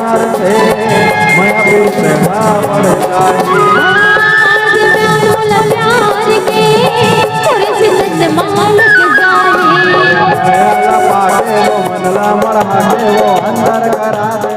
प्यार से मायापुर से पड़ जाए पाटे वो मनला मरा के वो अंदर करा दे